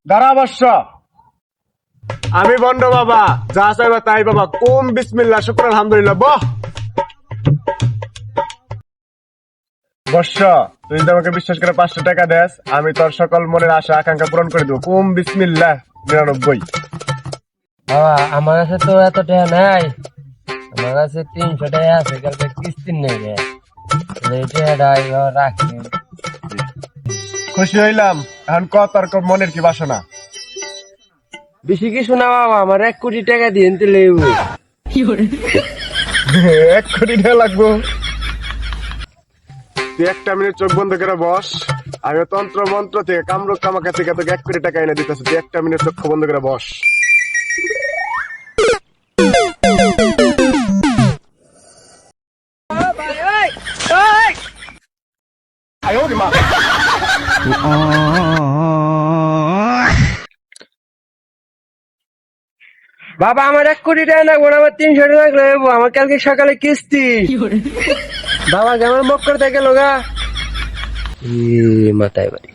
দাঁড়া বর্ষ। আমি বন্ড বাবা, যা চাইবা তাই বাবা। কুম বিসমিল্লাহ, শুকর আলহামদুলিল্লাহ। বর্ষ, তুই যদি আমাকে বিশ্বাস করে 500 টাকা দেস, আমি তোর সকল মনের আশা আকাঙ্ক্ষা পূরণ করে দেবো। কুম বিসমিল্লাহ 99। বাবা আমার কাছে তো এত টাকা নাই, আমার কাছে 300 টাকা আছে, কালকে কিস্তি নেই রে, এই টাকাটা এবার রাখি। খুশি হইলাম। এখন ক তোর মনের কি বাসনা? বেশি কিছু না বাবা, আমার 1 কোটি টাকা দিয়ে দিতে লেবু। 1 কোটি টাকা লাগবো? তুই 1 মিনিট চোখ বন্ধ করে বস। আমি তন্ত্র মন্ত্র থেকে কামরূপ কামাকা থেকে তোকে 1 কোটি টাকা এনে দিতেছি। তুই 1 মিনিট চোখ বন্ধ করে বস। বাবা আমার 1 কোটি টাকা লাগবো না, আমার 300 টাকা লাগবো, আমার কালকে সকালে কিস্তি। বাবা কেমন মক করতে গেল গা মাথায় বাড়ি।